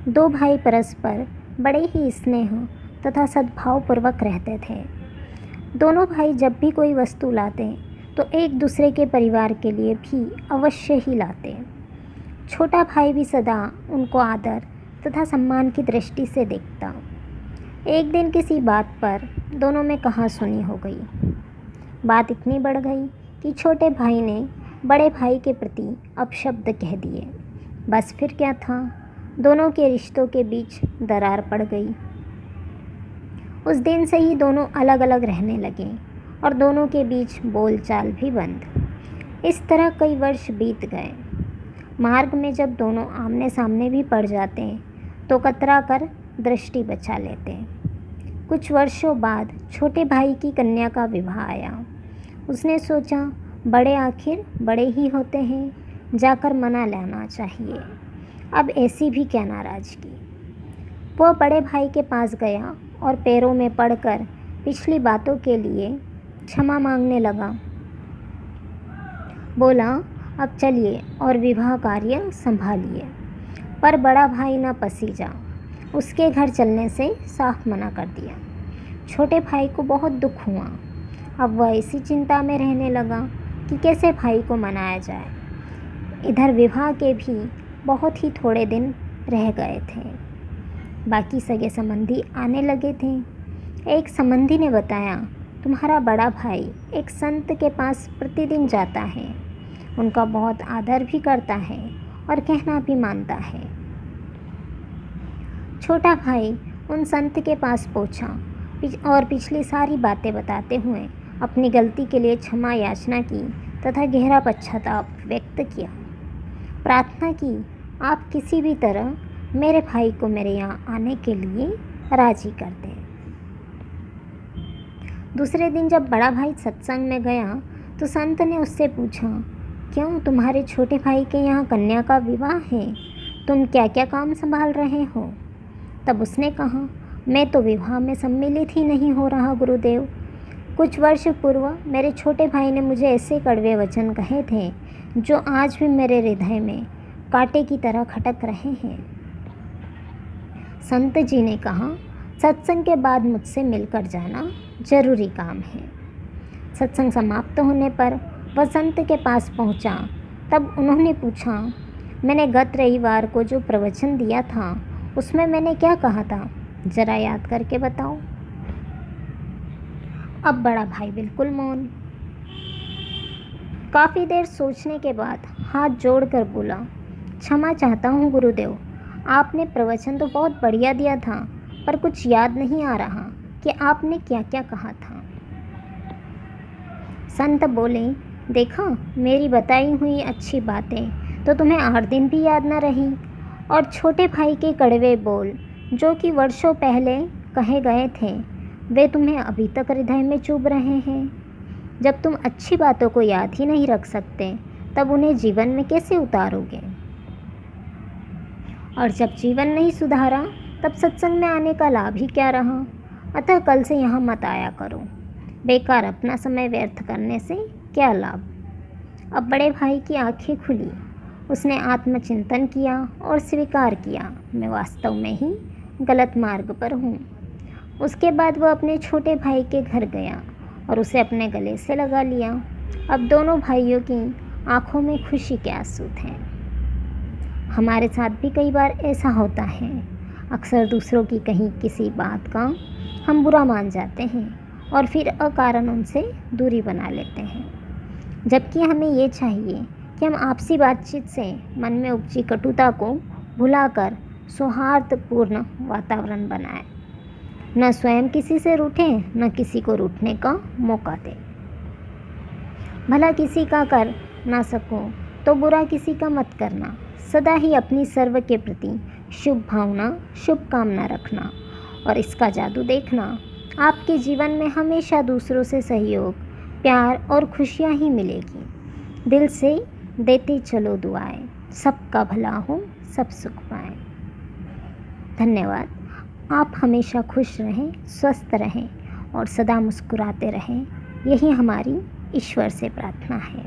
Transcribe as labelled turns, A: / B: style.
A: दो भाई परस्पर बड़े ही स्नेह तथा सद्भावपूर्वक रहते थे। दोनों भाई जब भी कोई वस्तु लाते तो एक दूसरे के परिवार के लिए भी अवश्य ही लाते। छोटा भाई भी सदा उनको आदर तथा सम्मान की दृष्टि से देखता। एक दिन किसी बात पर दोनों में कहासुनी हो गई। बात इतनी बढ़ गई कि छोटे भाई ने बड़े भाई के प्रति अपशब्द कह दिए। बस फिर क्या था, दोनों के रिश्तों के बीच दरार पड़ गई। उस दिन से ही दोनों अलग अलग रहने लगे और दोनों के बीच बोलचाल भी बंद। इस तरह कई वर्ष बीत गए। मार्ग में जब दोनों आमने सामने भी पड़ जाते तो कतरा कर दृष्टि बचा लेते। कुछ वर्षों बाद छोटे भाई की कन्या का विवाह आया। उसने सोचा, बड़े आखिर बड़े ही होते हैं, जाकर मना लेना चाहिए। अब ऐसी भी क्या नाराज़गी। वह बड़े भाई के पास गया और पैरों में पड़कर पिछली बातों के लिए क्षमा मांगने लगा। बोला, अब चलिए और विवाह कार्य संभालिए। पर बड़ा भाई न पसीजा, उसके घर चलने से साफ मना कर दिया। छोटे भाई को बहुत दुख हुआ। अब वह इसी चिंता में रहने लगा कि कैसे भाई को मनाया जाए। इधर विवाह के भी बहुत ही थोड़े दिन रह गए थे। बाकी सगे संबंधी आने लगे थे। एक संबंधी ने बताया, तुम्हारा बड़ा भाई एक संत के पास प्रतिदिन जाता है, उनका बहुत आदर भी करता है और कहना भी मानता है। छोटा भाई उन संत के पास पहुंचा और पिछली सारी बातें बताते हुए अपनी गलती के लिए क्षमा याचना की तथा गहरा पश्चाताप व्यक्त किया। प्रार्थना की, आप किसी भी तरह मेरे भाई को मेरे यहाँ आने के लिए राजी कर दें। दूसरे दिन जब बड़ा भाई सत्संग में गया तो संत ने उससे पूछा, क्यों तुम्हारे छोटे भाई के यहाँ कन्या का विवाह है, तुम क्या क्या काम संभाल रहे हो? तब उसने कहा, मैं तो विवाह में सम्मिलित ही नहीं हो रहा गुरुदेव। कुछ वर्ष पूर्व मेरे छोटे भाई ने मुझे ऐसे कड़वे वचन कहे थे जो आज भी मेरे हृदय में कांटे की तरह खटक रहे हैं। संत जी ने कहा, सत्संग के बाद मुझसे मिलकर जाना जरूरी काम है। सत्संग समाप्त होने पर वह संत के पास पहुंचा। तब उन्होंने पूछा, मैंने गत रविवार को जो प्रवचन दिया था उसमें मैंने क्या कहा था, जरा याद करके बताओ। अब बड़ा भाई बिल्कुल मौन। काफ़ी देर सोचने के बाद हाथ जोड़कर बोला, क्षमा चाहता हूँ गुरुदेव, आपने प्रवचन तो बहुत बढ़िया दिया था, पर कुछ याद नहीं आ रहा कि आपने क्या क्या कहा था। संत बोले, देखा, मेरी बताई हुई अच्छी बातें तो तुम्हें 8 दिन भी याद न रही, और छोटे भाई के कड़वे बोल जो कि वर्षों पहले कहे गए थे वे तुम्हें अभी तक हृदय में चुभ रहे हैं। जब तुम अच्छी बातों को याद ही नहीं रख सकते तब उन्हें जीवन में कैसे उतारोगे? और जब जीवन नहीं सुधारा तब सत्संग में आने का लाभ ही क्या रहा? अतः कल से यहाँ मत आया करो। बेकार अपना समय व्यर्थ करने से क्या लाभ? अब बड़े भाई की आंखें खुली। उसने आत्मचिंतन किया और स्वीकार किया, मैं वास्तव में ही गलत मार्ग पर हूँ। उसके बाद वह अपने छोटे भाई के घर गया और उसे अपने गले से लगा लिया। अब दोनों भाइयों की आंखों में खुशी के आंसू थे। हमारे साथ भी कई बार ऐसा होता है। अक्सर दूसरों की कहीं किसी बात का हम बुरा मान जाते हैं और फिर अकारण उनसे दूरी बना लेते हैं, जबकि हमें ये चाहिए कि हम आपसी बातचीत से मन में उपजी कटुता को भुलाकर सौहार्दपूर्ण वातावरण बनाएं। न स्वयं किसी से रूठें, न किसी को रूठने का मौका दें। भला किसी का कर ना सको तो बुरा किसी का मत करना। सदा ही अपनी सर्व के प्रति शुभ भावना, शुभ कामना रखना और इसका जादू देखना। आपके जीवन में हमेशा दूसरों से सहयोग, प्यार और खुशियाँ ही मिलेगी। दिल से देते चलो दुआएं, सबका भला हो, सब सुख पाएं। धन्यवाद। आप हमेशा खुश रहें, स्वस्थ रहें और सदा मुस्कुराते रहें, यही हमारी ईश्वर से प्रार्थना है।